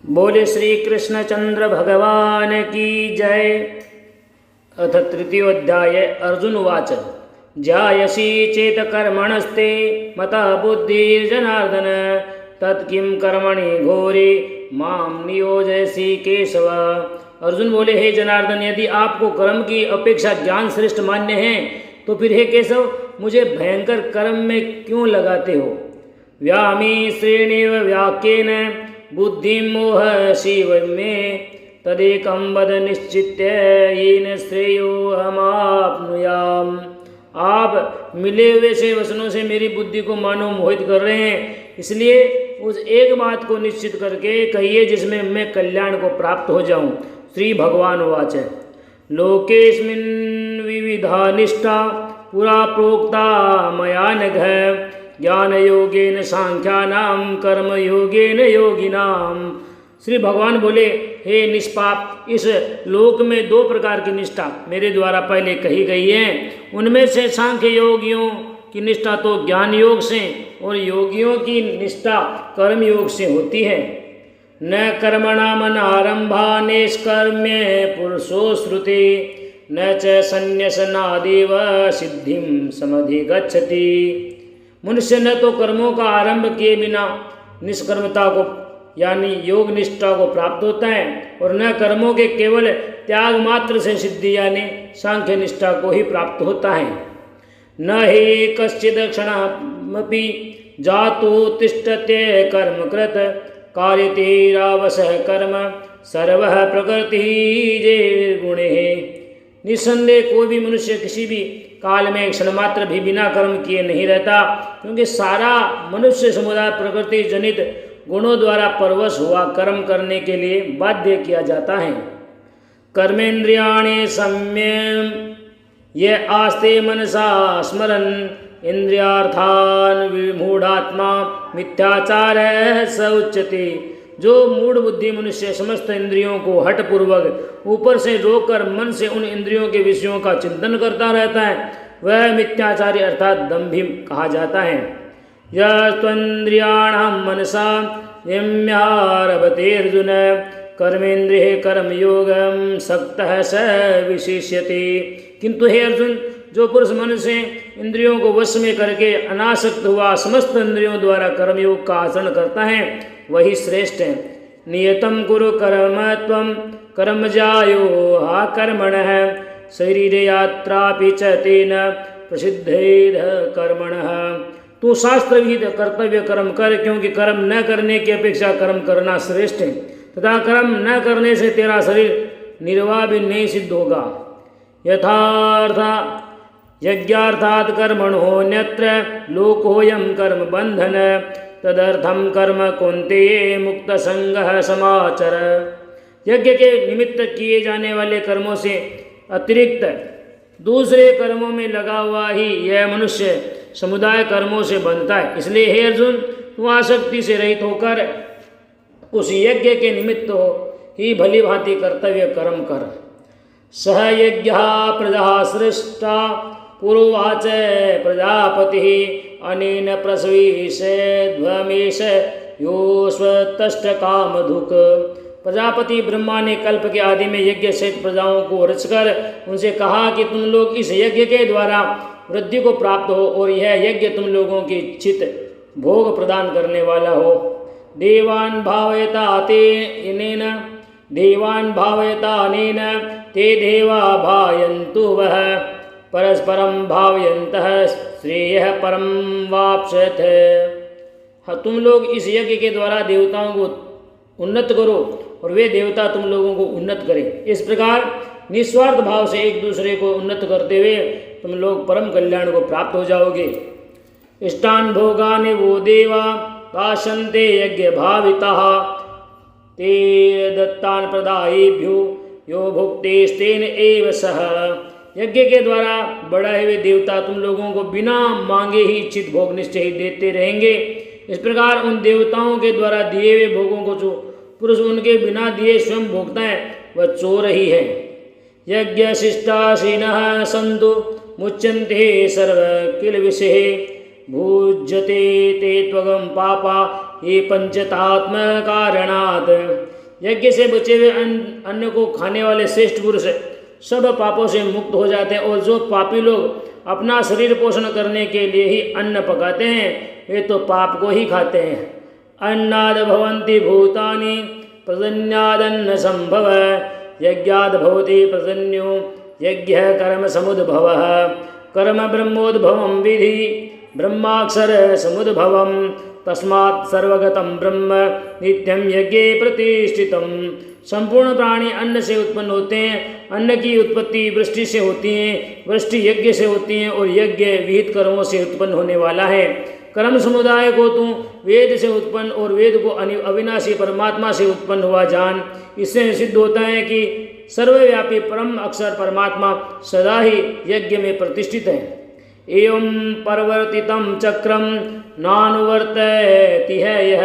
बोले श्री कृष्णचंद्र भगवान की जय। अथ तृतीयोऽध्याय। अर्जुन उवाच जायसी चेत कर्मणस्ते मतः बुद्धिर्जनार्दन तत्किं कर्मणि घोरे मां नियोजयसि केशव। अर्जुन बोले, हे जनार्दन, यदि आपको कर्म की अपेक्षा ज्ञान श्रेष्ठ मान्य है तो फिर हे केशव, मुझे भयंकर कर्म में क्यों लगाते हो। व्यामी श्रेणेव व्याक्येन बुद्धि मोह शिव में तदेकं वद निश्चित्य येन श्रेयो हमाप्नुयाम। आप मिले हुए से वचनों से मेरी बुद्धि को मानो मोहित कर रहे हैं, इसलिए उस एक बात को निश्चित करके कहिए जिसमें मैं कल्याण को प्राप्त हो जाऊं। श्री भगवान उवाच लोकेस्मिन् विविधा निष्ठा पुरा प्रोक्ता मया नघ ज्ञान योगेन सांख्यानाम कर्म योगेन योगिनाम। श्री भगवान बोले, हे निष्पाप, इस लोक में दो प्रकार की निष्ठा मेरे द्वारा पहले कही गई है। उनमें से सांख्य योगियों की निष्ठा तो ज्ञान योग से और योगियों की निष्ठा कर्म योग से होती है। न कर्मणामनारंभा निष्कर्म्य पुरुषो श्रुति न च संन्यासनादेव सिद्धिं समधिगच्छति। मनुष्य न तो कर्मों का आरंभ किए बिना निष्कर्मता को यानी योग निष्ठा को प्राप्त होता है और न कर्मों के केवल त्याग मात्र से सिद्धि यानी सांख्य निष्ठा को ही प्राप्त होता है। न हि कश्चिद क्षणमपि जातो तिष्ठते कर्म कृत कार्यतेरावसः कर्म सर्वः प्रकृति गुणे। निस्संदेह कोई भी मनुष्य किसी भी काल में क्षण मात्र भी बिना कर्म किए नहीं रहता, क्योंकि सारा मनुष्य समुदाय प्रकृति जनित गुणों द्वारा परवश हुआ कर्म करने के लिए बाध्य किया जाता है। कर्मेन्द्रियाणि सम्यम ये आस्ते मनसा स्मरन् इंद्रियार्थान विमूढ़ात्मा मिथ्याचार स उच्यते। जो मूढ़ बुद्धि मनुष्य समस्त इंद्रियों को हठपूर्वक ऊपर से रोककर मन से उन इंद्रियों के विषयों का चिंतन करता रहता है, वह मिथ्याचारी अर्थात दंभी कहा जाता है। यस्त्वन्द्रियाणां मनसा यम्यारभते अर्जुन कर्मेन्द्रिये कर्मयोगं सक्तः स विशिष्यते। किंतु हे अर्जुन, जो पुरुष मन से इंद्रियों को वश में करके अनासक्त हुआ समस्त इंद्रियों द्वारा कर्मयोग का आचरण करता है वही श्रेष्ठ है। नियतं कुरु कर्म त्वं कर्मजायो हा कर्मणः शरीरे यात्रापि च तेन प्रसिद्धेद कर्मणः। तू शास्त्र विहित कर्तव्य कर्म कर, क्योंकि कर्म न करने की अपेक्षा कर्म करना श्रेष्ठ है तथा कर्म न करने से तेरा शरीर निर्वाह भी नहीं सिद्ध होगा। यथार्थ यज्ञार्थात् कर्मणोऽन्यत्र लोकोऽयं कर्म बंधन तदर्थं कर्म कौन्तेय मुक्त संगः समाचर। यज्ञ के निमित्त किए जाने वाले कर्मों से अतिरिक्त दूसरे कर्मों में लगा हुआ ही यह मनुष्य समुदाय कर्मों से बनता है। इसलिए हे अर्जुन, तू आसक्ति से रहित होकर उस यज्ञ के निमित्त हो ही भली भांति कर्तव्य कर्म कर। सह यज्ञ प्रजा सृष्टा पुरोवाच प्रजापति अनेन प्रसवीषध्वमेश यो स्वतष्ट कामधुक। प्रजापति ब्रह्मा ने कल्प के आदि में यज्ञ सहित प्रजाओं को रचकर उनसे कहा कि तुम लोग इस यज्ञ के द्वारा वृद्धि को प्राप्त हो और यह यज्ञ तुम लोगों की इच्छित भोग प्रदान करने वाला हो। देवान् भावयता अनेन ते देवा भायन्तु वह परस्परं भावयन्तः श्रेयः परं वाप्स्यथ। हाँ, तुम लोग इस यज्ञ के द्वारा देवताओं को उन्नत करो और वे देवता तुम लोगों को उन्नत करें। इस प्रकार निस्वार्थ भाव से एक दूसरे को उन्नत करते हुए तुम लोग परम कल्याण को प्राप्त हो जाओगे। इष्टान भोगानि वो देवा दाशन्ते यज्ञ भाविताः ते दत्तान प्रदायेभ्यो यो भुक्तेस्तेन एव सह। यज्ञ के द्वारा बढ़ाए हुए देवता तुम लोगों को बिना मांगे ही इच्छित भोग निश्चय ही देते रहेंगे। इस प्रकार उन देवताओं के द्वारा दिए हुए भोगों को जो पुरुष उनके बिना दिए स्वयं भोगता है वह चोर ही है। यज्ञ शिष्टासीनः सन्तु मुच्यन्ते सर्व किल विषये भूज्यते ते त्वगं पापा ये पंचतात्म कारणात्। यज्ञ से बचे हुए अन्न को खाने वाले श्रेष्ठ पुरुष सब पापों से मुक्त हो जाते हैं। और जो पापी लोग अपना शरीर पोषण करने के लिए ही अन्न पकाते हैं वे तो पाप को ही खाते हैं। अन्नाद भवन्ति भूतानि पर्जन्यादन्न संभव यज्ञाद भवति पर्जन्यो यज्ञ कर्म समुद्भवः कर्म ब्रह्मोद्भवं विधि ब्रह्माक्षर समुद्भवं तस्मात् सर्वगतं ब्रह्म नित्यं यज्ञे प्रतिष्ठितम्। संपूर्ण प्राणी अन्न से उत्पन्न होते हैं, अन्न की उत्पत्ति वृष्टि से होती है, वृष्टि यज्ञ से होती है और यज्ञ विहित कर्मों से उत्पन्न होने वाला है। कर्म समुदाय को तू वेद से उत्पन्न और वेद को अविनाशी परमात्मा से उत्पन्न हुआ जान। इससे सिद्ध होता है कि सर्वव्यापी परम अक्षर परमात्मा सदा ही यज्ञ में प्रतिष्ठित है। एवं परिवर्तितं चक्रम नानुवर्तयति है यह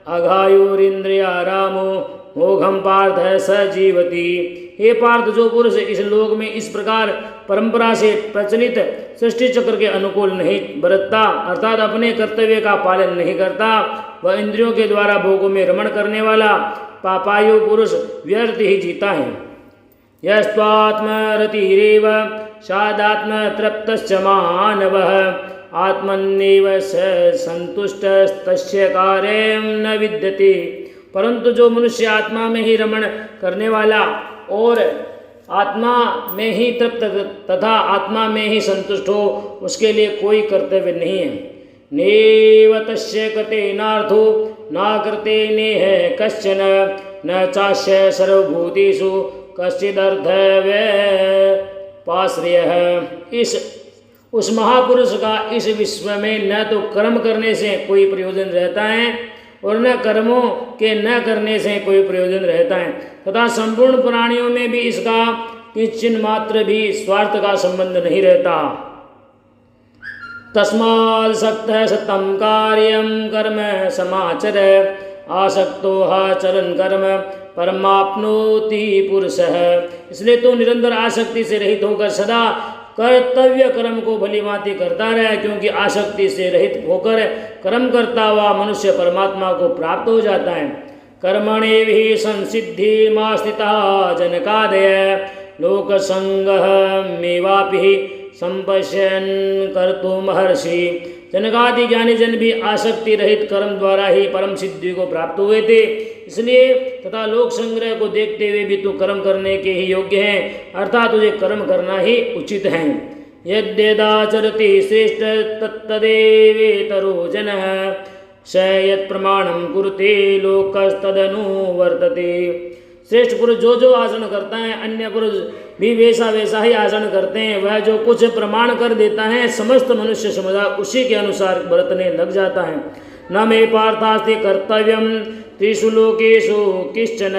अघायुरिंद्रियारामो मोघम पार्थ स जीवति। हे पार्थ, जो पुरुष इस लोक में इस प्रकार परंपरा से प्रचलित सृष्टि चक्र के अनुकूल नहीं बरतता अर्थात अपने कर्तव्य का पालन नहीं करता, वह इंद्रियों के द्वारा भोगों में रमण करने वाला पापायु पुरुष व्यर्थ ही जीता है। यस्त्वात्मरतिरेव सादात्म तृप्तश्च मानवः आत्मन्नेव स संतुष्टस्तस्य कार्यं न विद्यते। परंतु जो मनुष्य आत्मा में ही रमण करने वाला और आत्मा में ही तृप्त तथा आत्मा में ही संतुष्ट हो उसके लिए कोई कर्तव्य नहीं है। नेव तस्य कृतेनार्थो न कृते नेह कश्चन न चास्य सर्वभूतेषु कश्चिदर्थव्यपाश्रयः। इस उस महापुरुष का इस विश्व में न तो कर्म करने से कोई प्रयोजन रहता है और न कर्मों के न करने से कोई प्रयोजन रहता है तथा संपूर्ण प्राणियों में भी इसका किंचिन मात्र भी स्वार्थ का संबंध नहीं रहता। तस्मात् सक्तः सतं कार्यं कर्म समाचर आसक्तो चरन् कर्म परमाप्नोति पुरुषः। इसलिए तो निरंतर आसक्ति से रहित होकर सदा कर्तव्य कर्म को भलीभांति करता रहे, क्योंकि आसक्ति से रहित होकर कर्म करता हुआ मनुष्य परमात्मा को प्राप्त हो जाता है। कर्मणे भी संसिद्धिमास्थिता जनकादय लोक संगः मेवापि संपश्यन् कर्तुमहर्षि। जनकादि ज्ञानी जन भी आसक्ति रहित कर्म द्वारा ही परम सिद्धि को प्राप्त हुए थे, इसलिए तथा लोक संग्रह को देखते हुए भी तू कर्म करने के ही योग्य है, अर्थात तुझे कर्म करना ही उचित है। यद्यदाचरति श्रेष्ठ तत्तदेवेतरो जनः स यत् प्रमाणं कुरुते लोकस्तदनुवर्तते। श्रेष्ठ पुरुष जो जो आचरण करता है अन्य पुरुष भी वैसा वैसा ही आचरण करते हैं। वह जो कुछ प्रमाण कर देता है समस्त मनुष्य समुदाय उसी के अनुसार बरतने लग जाता है। न मे पार्थास्ति कर्तव्यम त्रिषु लोकेषु किश्चन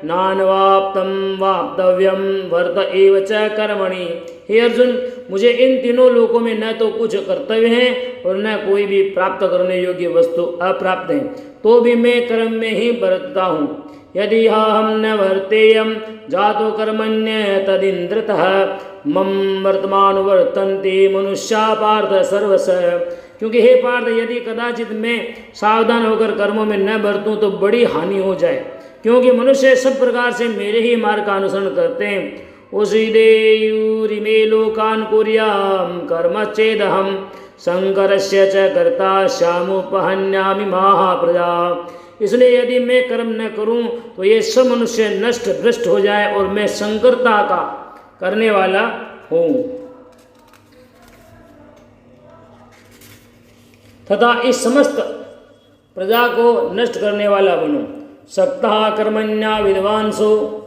नानवाप्तं वाप्तव्यम वर्त एव च कर्मणि। हे अर्जुन, मुझे इन तीनों लोकों में न तो कुछ कर्तव्य है और न कोई भी प्राप्त करने योग्य वस्तु अप्राप्त है, तो भी मैं कर्म में ही बरतता हूँ। यदि हम न वर्तेयम जातो कर्मण्य तदिन्द्रतः मम वर्तमान वर्तन्ते मनुष्या पार्थ सर्वश। क्योंकि हे पार्थ, यदि कदाचित मैं सावधान होकर कर्मों में न बरतूं तो बड़ी हानि हो जाए, क्योंकि मनुष्य सब प्रकार से मेरे ही मार्ग का अनुसरण करते हैं। उसीदेयुरिमे लोकान् कुर्याम कर्म चेदहम शंकरस्य च कर्ता श्यामुपहन्यामि महाप्रजा। इसलिए यदि मैं कर्म न करूं तो ये सब मनुष्य नष्ट भ्रष्ट हो जाए और मैं संकरता का करने वाला हूं तथा इस समस्त प्रजा को नष्ट करने वाला बनूं। सक्तः कर्मण्या विद्वांसो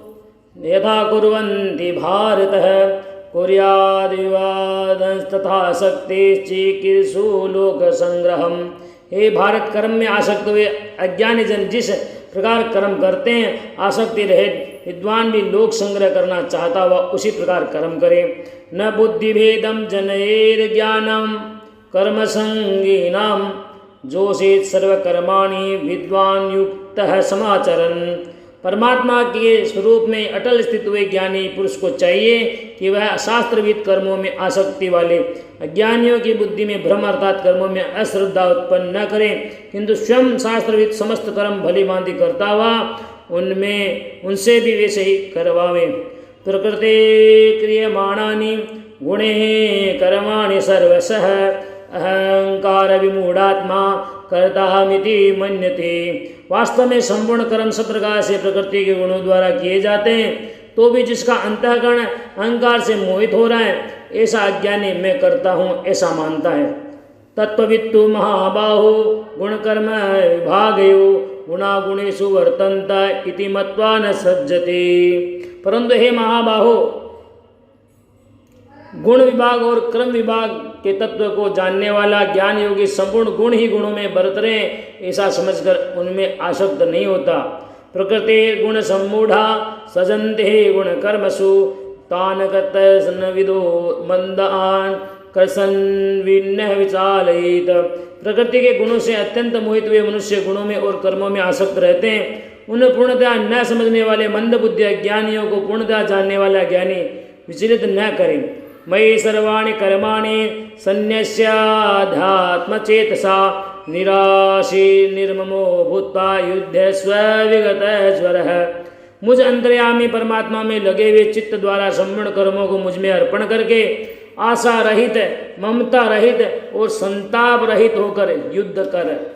यथा कुर्वन्ति भारतः कुर्याद् विवादस्तथा शक्तिश्चिकीर्षु लोक संग्रहम्। हे भारत, कर्म में आसक्त हुए अज्ञानी जन जिस प्रकार कर्म करते हैं, आसक्ति रहित विद्वान भी लोक संग्रह करना चाहता हुआ उसी प्रकार कर्म करे। न बुद्धिभेदम जनयेद ज्ञानम कर्म संगीनाम जोषेत सर्वकर्माणि विद्वान युक्तः समाचरन्। परमात्मा के स्वरूप में अटल स्थित हुए ज्ञानी पुरुष को चाहिए कि वह शास्त्रविद कर्मों में आसक्ति वाले अज्ञानियों की बुद्धि में भ्रम अर्थात कर्मों में अश्रद्धा उत्पन्न न करें, किंतु स्वयं शास्त्रविद समस्त कर्म भली भांति करता हुआ उनसे भी वैसे ही करवावे। प्रकृते क्रियमाणानि गुणे कर्माणि सर्वशः अहंकार विमूढ़ात्मा कर्ताहमिति मन्यते। वास्तव में संपूर्ण कर्म सब प्रकार से प्रकृति के गुणों द्वारा किए जाते हैं, तो भी जिसका अंतःकरण अहंकार से मोहित हो रहा है, ऐसा अज्ञानी मैं करता हूँ ऐसा मानता है। तत्त्ववित्तु महाबाहो गुणकर्म विभागयो गुणागुणेषु वर्तन्त इति मत्वा न सज्जते। परंतु हे महाबाहो, गुण विभाग और क्रम विभाग के तत्व को जानने वाला ज्ञान योगी संपूर्ण गुण ही गुणों में बरत रहे ऐसा समझकर उनमें आसक्त नहीं होता। प्रकृति गुण सम्मूढ़ा सजन्ते गुण कर्मसु तान कतसन विदो मंदान करसन विन्नह विचालयित। प्रकृति के गुणों से अत्यंत मोहित हुए मनुष्य गुणों में और कर्मों में आसक्त रहते हैं। उन्हें पूर्णतः न समझने वाले मंद बुद्धि अज्ञानियों को पूर्णतः जानने वाला ज्ञानी विचलित न करें। मयि सर्वाणि कर्माणि सन्न्यस्याध्यात्मचेतसा निराशी निर्ममो भूत्वा युध्यस्व विगतज्वरः। मुझ अंतर्यामी परमात्मा में लगे हुए चित्त द्वारा संपूर्ण कर्मों को मुझ में अर्पण करके आशा रहित, ममता रहित और संताप रहित होकर युद्ध कर।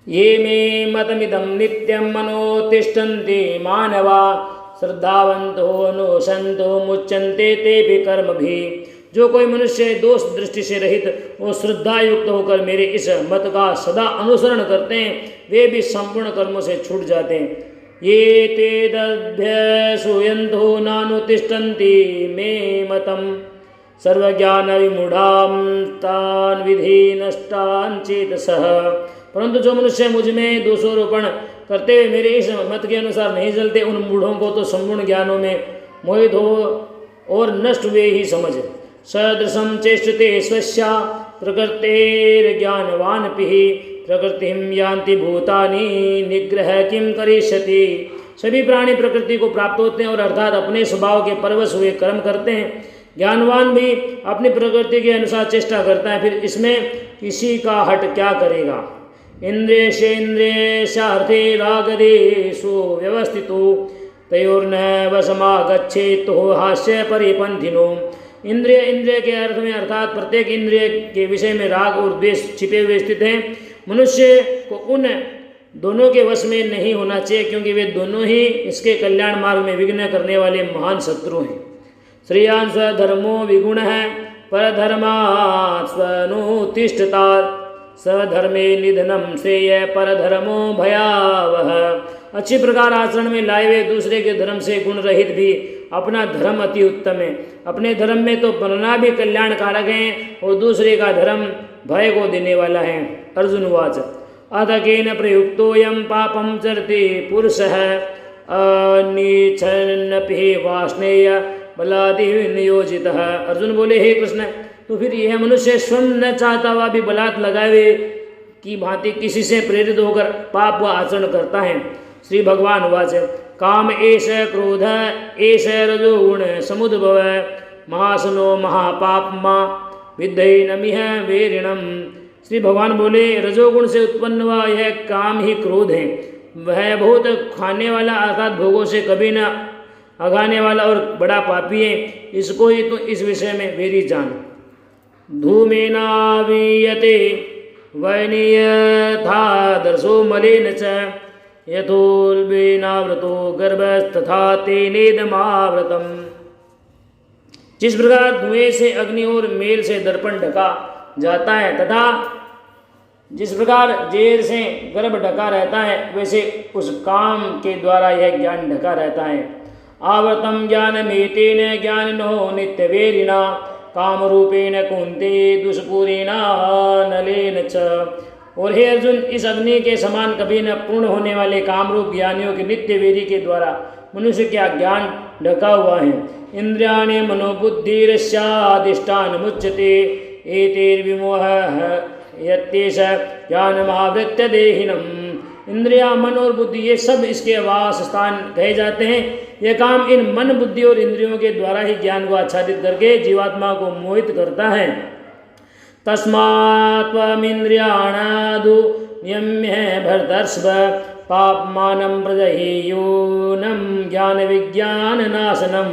ये मे मतमिदं नित्यं मनोतिष्ठन्ति मानवा श्रद्धावंतो अनुसंतो मुच्यन्ते तेऽपि कर्मभिः। जो कोई मनुष्य दोष दृष्टि से रहित और श्रद्धा युक्त होकर मेरे इस मत का सदा अनुसरण करते हैं, वे भी संपूर्ण कर्मों से छूट जाते हैं। ये ते तदभ्यसूयन्तो नानुतिष्ठन्ति मे मतम् सर्वज्ञान विमूढ़ां तान् विधि नष्टान् चेतसः। परंतु जो मनुष्य मुझ में दोषारोपण करते हुए मेरे इस मत के अनुसार नहीं चलते, उन मूढ़ों को तो संपूर्ण ज्ञानों में मोहित हो और नष्ट हुए ही समझ। सदृशं चेष्टते स्वस्या प्रकृतेर्ज्ञानवानपि प्रकृतिं यान्ति भूतानि निग्रह किं करिष्यति। सभी प्राणी प्रकृति को प्राप्त होते हैं और अर्थात अपने स्वभाव के परवश हुए कर्म करते हैं। ज्ञानवान भी अपनी प्रकृति के अनुसार चेष्टा करता है, फिर इसमें किसी का हट क्या करेगा। इंद्रियेन्द्रियेषार्थे रागदेषु व्यवस्थितो तयोर्न वशमागच्छेत् हास्य परिपंथिनो। इंद्रिय के अर्थ में अर्थात प्रत्येक इंद्रिय के विषय में राग और द्वेष छिपे हुए स्थित हैं। मनुष्य को उन दोनों के वश में नहीं होना चाहिए, क्योंकि वे दोनों ही इसके कल्याण मार्ग में विघ्न करने वाले महान शत्रु हैं। श्रेयान् स्वधर्मो विगुणः परधर्मात् स्वनुतिष्ठतात् स्वधर्मे निधनम श्रेय परधर्मो भयावह। अच्छी प्रकार आचरण में लाए हुए दूसरे के धर्म से गुण रहित भी अपना धर्म अति उत्तम है। अपने धर्म में तो बनना भी कल्याणकारक है और दूसरे का धर्म भय को देने वाला है। अर्जुन उवाच अथ केन प्रयुक्तोऽयं पापं चरति पुरुषः अनिच्छन्नपि वाष्णेय बलादिव नियोजितः। अर्जुन बोले, हे कृष्ण, तो फिर यह मनुष्य स्वयं न चाहता हुआ भी बलात् लगावे की भांति किसी से प्रेरित होकर पाप व आचरण करता है। श्री भगवान उवाच काम एष क्रोध एष रजोगुण समुद्भव महासनो महापापमा विद्धेनमिह वेरिणम। श्री भगवान बोले, रजोगुण से उत्पन्न हुआ यह काम ही क्रोध है। वह बहुत खाने वाला अर्थात भोगों से कभी न अगाने वाला और बड़ा पापी है। इसको ही तो इस विषय में वेरी जान। धूमेनावीयते वैनीयथादर्शो मलेन च यथोल्बेनावृतो गर्भस्तथा तेनेदमावृतम्। जिस प्रकार धुएं से अग्नि और मेल से दर्पण ढका जाता है तथा जिस प्रकार जेर से गर्भ ढका रहता है, वैसे उस काम के द्वारा यह ज्ञान ढका रहता है। आवृतम ज्ञानमेतेन ज्ञानिनो नित्यवेरिणा कामरूपेण कुंते दुष्पूरेण नलेन च। और हे अर्जुन, इस अग्नि के समान कभी न पूर्ण होने वाले कामरूप ज्ञानियों के नित्य वेरी के द्वारा मनुष्य क्या ज्ञान ढका हुआ है। इंद्रियाणि मनोबुद्धिरस्याधिष्ठान मुच्यते एतैर्विमोहः यत्तेष ज्ञानमावृत्य देहिनम्। इंद्रिया, मन और बुद्धि ये सब इसके वास स्थान कहे जाते हैं। यह काम इन मन, बुद्धि और इंद्रियों के द्वारा ही ज्ञान को आच्छादित करके जीवात्मा को मोहित करता है। तस्मात् त्वमिन्द्रियाणादु नियम्य भरतर्षभ पापमानं प्रदहेयोनं ज्ञान विज्ञान नाशनम।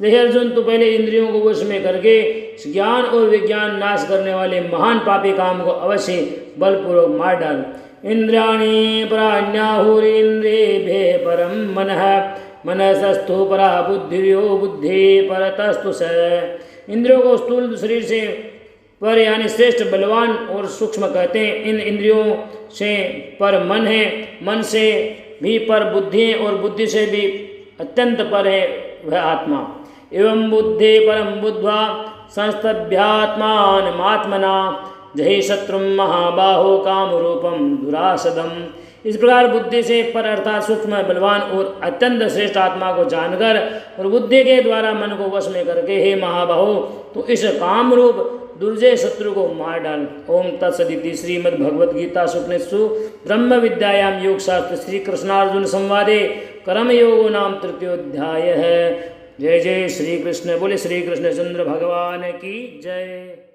देखिए अर्जुन, तो पहले इंद्रियों को वश में करके ज्ञान और विज्ञान नाश करने वाले महान पापी काम को अवश्य बलपूर्वक मार डाल। इंद्रियाणि पराण्याहुरीन्द्रियेभ्यः परं मनः, मनसस्तु परा बुद्धिर्यो बुद्धि परतस्तु स। इंद्रियों को स्थूल शरीर से पर यानी श्रेष्ठ, बलवान और सूक्ष्म कहते हैं। इन इंद्रियों से पर मन है, मन से भी पर बुद्धि है और बुद्धि से भी अत्यंत पर है वह आत्मा। एवं बुद्धि परम बुद्ध्वा संस्तभ्यात्मानमात्मना जहि शत्रुं महाबाहो कामरूपम दुरासदम। इस प्रकार बुद्धि से पर अर्थात सूक्ष्म, बलवान और अत्यंत श्रेष्ठ आत्मा को जानकर और बुद्धि के द्वारा मन को वश में करके हे महाबाहो तो इस काम रूप दुर्जय शत्रु को मार डाल। ओम तत्सदिति श्रीमद्भगवद्गीता उपनिषत्सु ब्रह्म विद्यायां योग शास्त्र श्री कृष्णार्जुन संवादे कर्मयोगो नाम तृतीयोध्याय है। जय जय श्री कृष्ण। बोले श्री कृष्ण चंद्र भगवान की जय।